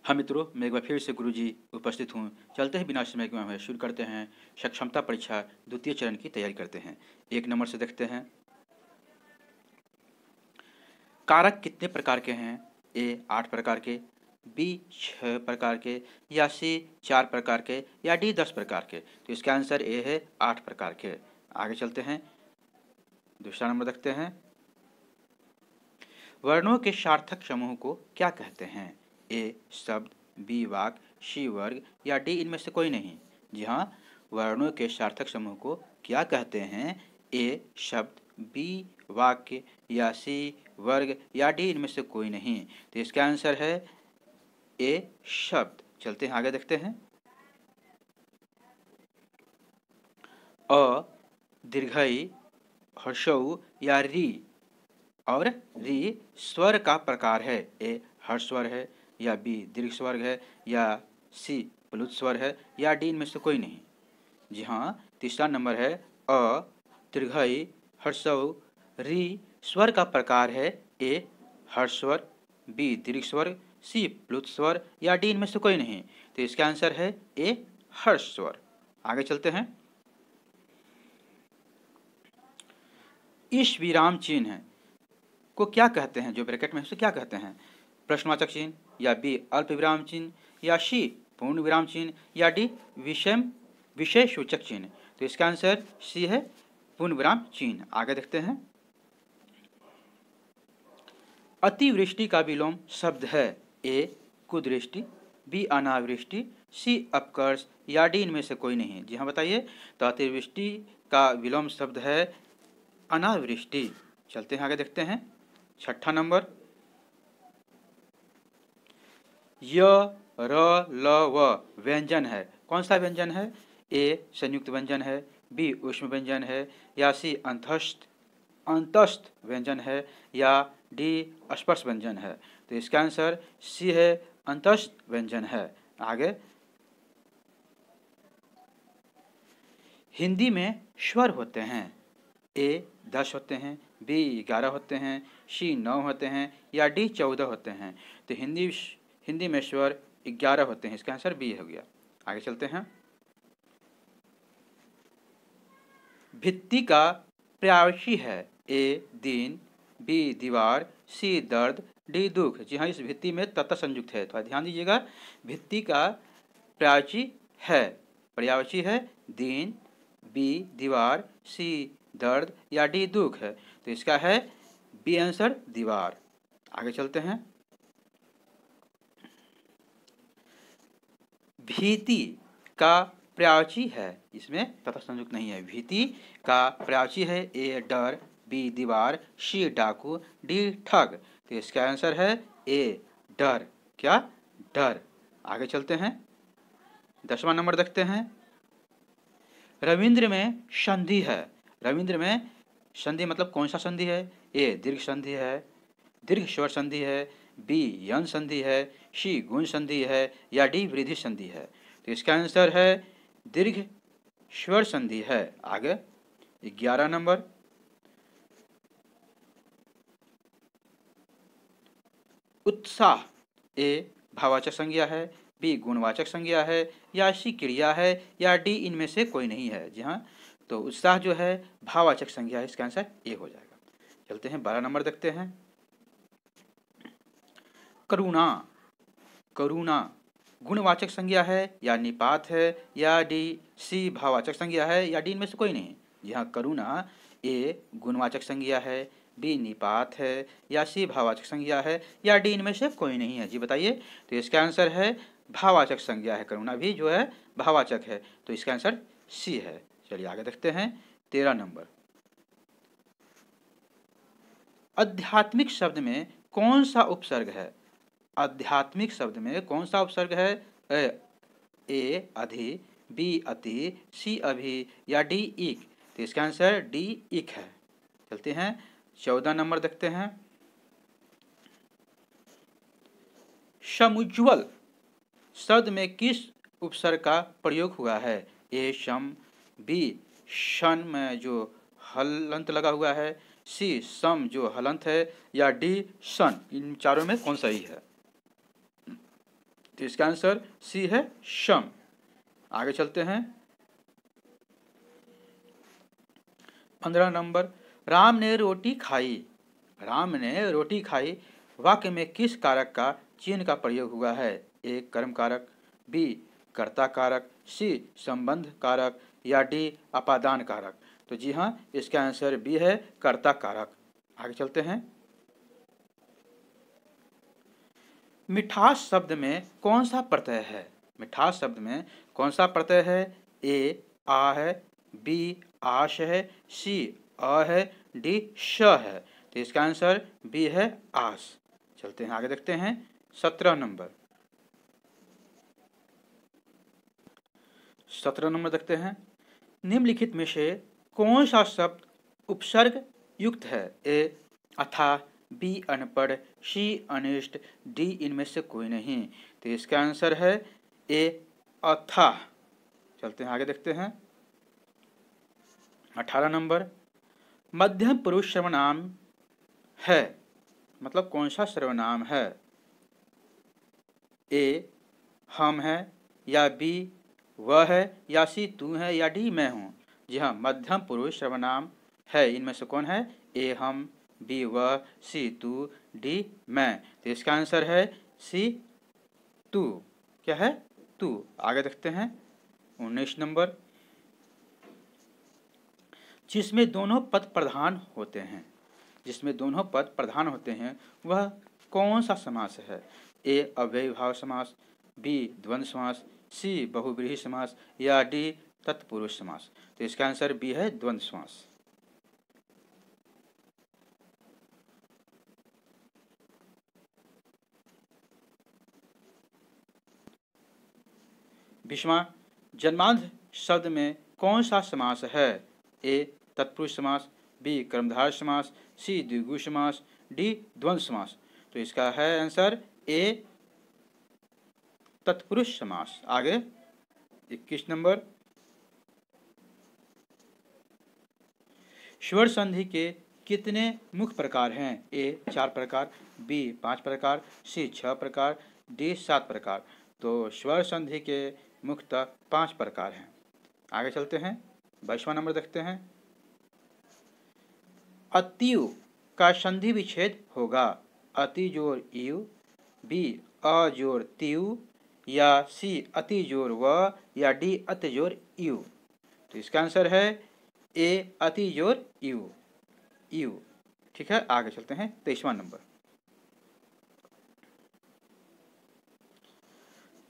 हाँ मित्रों, मैं एक बार फिर से गुरुजी उपस्थित हूँ। चलते हैं बिना समय गंवाए शुरू करते हैं। सक्षमता परीक्षा द्वितीय चरण की तैयारी करते हैं। 1 नंबर से देखते हैं। कारक कितने प्रकार के हैं? ए 8 प्रकार के, बी 6 प्रकार के, या सी 4 प्रकार के, या डी 10 प्रकार के। तो इसका आंसर ए है 8 प्रकार के। आगे चलते हैं, दूसरा नंबर देखते हैं। वर्णों के सार्थक समूह को क्या कहते हैं? ए शब्द, बी वाक्य, सी वर्ग, या डी इनमें से कोई नहीं। जी हाँ, वर्णों के सार्थक समूह को क्या कहते हैं? ए शब्द, बी वाक्य, या सी वर्ग, या डी इनमें से कोई नहीं। तो इसका आंसर है ए शब्द। चलते हैं आगे देखते हैं। अ, दीर्घई, हर्षऊ या री और री स्वर का प्रकार है। ए हर्ष स्वर है, या बी दीर्घ स्वर है, या सी प्लुत स्वर है, या डी इनमें से कोई नहीं। जी हाँ, तीसरा नंबर है अ, दीर्घई, हर्षऊ, री स्वर का प्रकार है। ए हर्ष स्वर, बी दीर्घ स्वर, सी प्लुत स्वर, या डी इनमें से कोई नहीं। तो इसका आंसर है ए हर्ष स्वर। आगे चलते हैं। इस विराम चिन्ह को क्या कहते हैं? जो ब्रैकेट में है उसे क्या कहते हैं? प्रश्नवाचक चिन्ह, या बी अल्प विराम चिन्ह, या सी पूर्ण विराम चिन्ह, या डी विषय सूचक चिन्ह। तो इसका आंसर सी है पूर्ण विराम चिन्ह। आगे देखते हैं। अतिवृष्टि का विलोम शब्द है। ए कुदृष्टि, बी अनावृष्टि, सी अपकर्ष, या डी इनमें से कोई नहीं। जी हाँ बताइए। तो अतिवृष्टि का विलोम शब्द है अनावृष्टि। चलते हैं आगे देखते हैं। 6ठा नंबर। य र ल व व्यंजन है। कौन सा व्यंजन है? ए संयुक्त व्यंजन है, बी ऊष्म व्यंजन है, या सी अंतस्थ व्यंजन है, या डी स्पर्श व्यंजन है। तो इसका आंसर सी है अंतस्थ व्यंजन है। आगे, हिंदी में स्वर होते हैं। ए 10 होते हैं, बी 11 होते हैं, सी 9 होते हैं, या डी 14 होते हैं। तो हिंदी में स्वर 11 होते हैं। इसका आंसर बी हो गया। आगे चलते हैं। भित्ति का पर्यायवाची है। ए दिन, बी दीवार, सी दर्द, डी दुख। जी हाँ, इस भित्ति में तत्त संयुक्त है। थोड़ा ध्यान दीजिएगा। भित्ति का पर्यायवाची है दिन, बी दीवार, सी दर्द, या डी दुख है। तो इसका है बी आंसर दीवार। आगे चलते हैं। भीति का पर्यायवाची है, इसमें तथा संयुक्त नहीं है। भीति का पर्यायवाची है। ए डर, बी दीवार, सी डाकू, डी ठग। तो इसका आंसर है ए डर। क्या? डर। आगे चलते हैं। 10वां नंबर देखते हैं। रविंद्र में संधि है। रविंद्र में संधि मतलब कौन सा संधि है? ए दीर्घ संधि है, दीर्घ स्वर संधि है, बी यन संधि है, सी गुण संधि है, या डी वृद्धि संधि है। तो इसका आंसर है दीर्घ स्वर संधि है। आगे 11 नंबर। उत्साह ए भाववाचक संज्ञा है, बी गुणवाचक संज्ञा है, या सी क्रिया है, या डी इनमें से कोई नहीं है। जी हाँ, तो उत्साह जो है भाववाचक संज्ञा है। इसका आंसर ए हो जाएगा। चलते हैं 12 नंबर देखते हैं। करुणा। करुणा गुणवाचक संज्ञा है, या निपात है, या डी सी भाववाचक संज्ञा है, या डी इनमें से कोई नहीं। जी हाँ, करुणा ए गुणवाचक संज्ञा है, बी निपात है, या सी भाववाचक संज्ञा है, या डी इनमें से कोई नहीं है। जी बताइए। तो इसका आंसर है भाववाचक संज्ञा है। करुणा भी जो है भाववाचक है। तो इसका आंसर सी है। चलिए आगे देखते हैं। 13 नंबर। आध्यात्मिक शब्द में कौन सा उपसर्ग है? आध्यात्मिक शब्द में कौन सा उपसर्ग है? ए अधि, बी अति, सी अभि, या डी इक। तो इसका आंसर डी इक है। चलते हैं 14 नंबर देखते हैं। समुज्ज्वल शब्द में किस उपसर्ग का प्रयोग हुआ है? ए शम, बी शन में जो हलंत लगा हुआ है, सी सम जो हलंत है, या डी सन। इन चारों में कौन सही है? तो इसका आंसर सी है शम। आगे चलते हैं। 15 नंबर, राम ने रोटी खाई। राम ने रोटी खाई वाक्य में किस कारक का चिन्ह का प्रयोग हुआ है? ए कर्म कारक, बी कर्ता कारक, सी संबंध कारक या डी अपादान कारक। तो जी हाँ, इसका आंसर बी है कर्ता कारक। आगे चलते हैं। मिठास शब्द में कौन सा प्रत्यय है? मिठास शब्द में कौन सा प्रत्यय है? ए आ है, बी आश है, सी अ है, डी श है। तो इसका आंसर बी है आस। चलते हैं आगे, देखते हैं 17 नंबर। 17 नंबर देखते हैं। निम्नलिखित में से कौन सा शब्द उपसर्ग युक्त है? ए अथाह, बी अनपढ़, सी अनिष्ट, डी इनमें से कोई नहीं। तो इसका आंसर है ए अथाह। चलते हैं आगे, देखते हैं 18 नंबर। मध्यम पुरुष सर्वनाम है, मतलब कौन सा सर्वनाम है? ए हम है, या बी वह है, या सी तू है, या डी मैं हूँ। जी हाँ, मध्यम पुरुष सर्वनाम है, इनमें से कौन है? ए हम, बी वह, सी तू, डी मैं। तो इसका आंसर है सी तू। क्या है? तू। आगे देखते हैं 19 नंबर। जिसमें दोनों पद प्रधान होते हैं, जिसमें दोनों पद प्रधान होते हैं वह कौन सा समास है? ए अव्ययीभाव समास, बी द्वंद्व समास, सी बहुव्रीहि समास या डी तत्पुरुष समास। तो इसका आंसर बी है द्वंद्व समास। भीष्मा, जन्मांध शब्द में कौन सा समास है? ए तत्पुरुष समास, बी कर्मधारय समास, सी द्विगु समास, डी द्वंद्व समास। तो इसका है आंसर ए तत्पुरुष समास। आगे 21 नंबर। स्वर संधि के कितने मुख्य प्रकार हैं? ए 4 प्रकार, बी 5 प्रकार, सी 6 प्रकार, डी 7 प्रकार। तो स्वर संधि के मुख्यतः 5 प्रकार हैं। आगे चलते हैं 22वां नंबर देखते हैं। अतियु का संधि विच्छेद होगा। अति जोर यु, बी अ जोर तियु, या सी अति जोर व, या डी अति जोर यु। तो इसका आंसर है ए अति जोर यु, यू। ठीक है, आगे चलते हैं 23वां नंबर।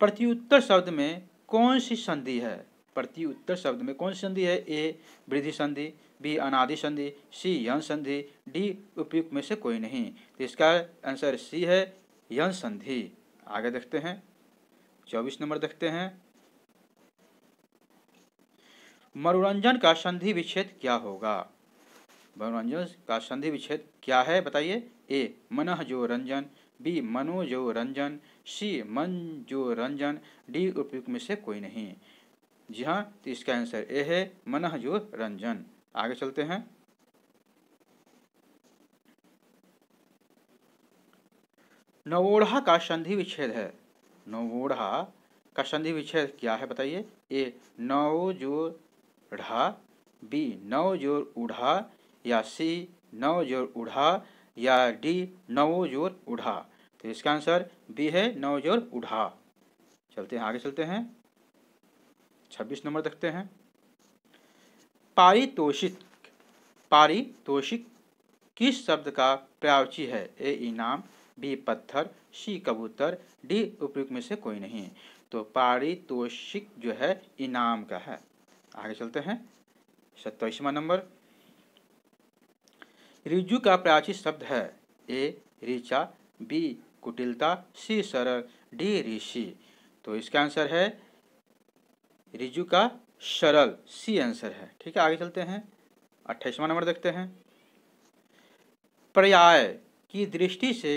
प्रत्युत्तर शब्द में कौन सी संधि है? प्रत्युत्तर शब्द में कौन सी संधि है? ए वृद्धि संधि, बी अनादि संधि, सी यन संधि, डी उपयुक्त में से कोई नहीं। तो इसका आंसर सी है यन संधि। आगे देखते हैं 24 नंबर देखते हैं। मनोरंजन का संधि विच्छेद क्या होगा? मनोरंजन का संधि विच्छेद क्या है बताइए? ए मनः जो रंजन, बी मनो जो रंजन, सी मन जो रंजन, डी उपयुक्त में से कोई नहीं। जी हाँ, तो इसका आंसर ए है मनः जो रंजन। आगे चलते हैं। नवोढ़ा का संधि विच्छेद है। नवोढ़ा का संधि विच्छेद क्या है बताइए? ए नव जोड़ ढ़ा, बी नव जोड़ उढ़ा, या सी नव जोड़ उढ़ा, या डी नवो जोड़ उढ़ा। तो इसका आंसर बी है नव जोड़ उढ़ा। चलते हैं आगे, चलते हैं 26 नंबर देखते हैं। पारितोषिक, पारितोषिक किस शब्द का पर्यायवाची है? ए इनाम, बी पत्थर, सी कबूतर, डी उपयुक्त में से कोई नहीं। तो पारितोषिक जो है इनाम का है। आगे चलते हैं 27वां नंबर। ऋजु का पर्यायवाची शब्द है। ए ऋचा, बी कुटिलता, सी सरल, डी ऋषि। तो इसका आंसर है ऋजु का सरल, सी आंसर है। ठीक है, आगे चलते हैं 28वां नंबर देखते हैं। पर्याय की दृष्टि से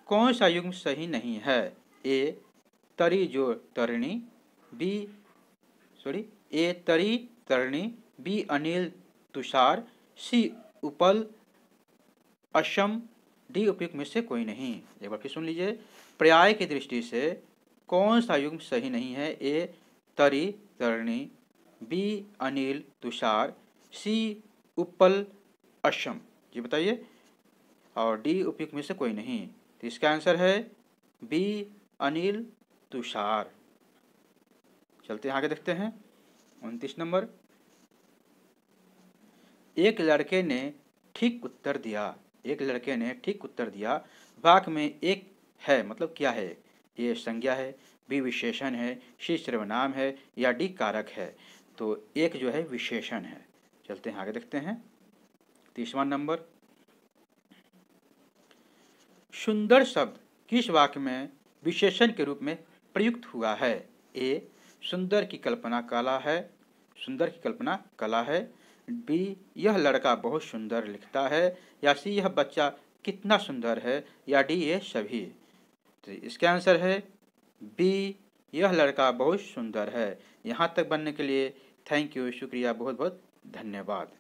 कौन सा युग्म सही नहीं है? ए तरी जो तरिणी, ए तरी तरणी, बी अनिल तुषार, सी उपल असम, डी उपयुक्त में से कोई नहीं। एक बार फिर सुन लीजिए। पर्याय की दृष्टि से कौन सा युग्म सही नहीं है? ए तरी तरणी, बी अनिल तुषार, सी उपल असम। जी बताइए। और डी उपयुक्त में से कोई नहीं। तो इसका आंसर है बी अनिल तुषार। चलते हैं आगे देखते हैं 29 नंबर। एक लड़के ने ठीक उत्तर दिया। एक लड़के ने ठीक उत्तर दिया। वाक्य में एक है मतलब क्या है? ए संज्ञा है, बी विशेषण है, सी सर्वनाम है या डी कारक है। तो एक जो है विशेषण है। चलते हैं आगे देखते हैं 30वां नंबर। सुंदर शब्द किस वाक्य में विशेषण के रूप में प्रयुक्त हुआ है? ए सुंदर की कल्पना कला है, सुंदर की कल्पना कला है, बी यह लड़का बहुत सुंदर लिखता है, या सी यह बच्चा कितना सुंदर है, या डी ये सभी। तो इसका आंसर है बी यह लड़का बहुत सुंदर है। यहाँ तक बनने के लिए थैंक यू, शुक्रिया, बहुत बहुत धन्यवाद।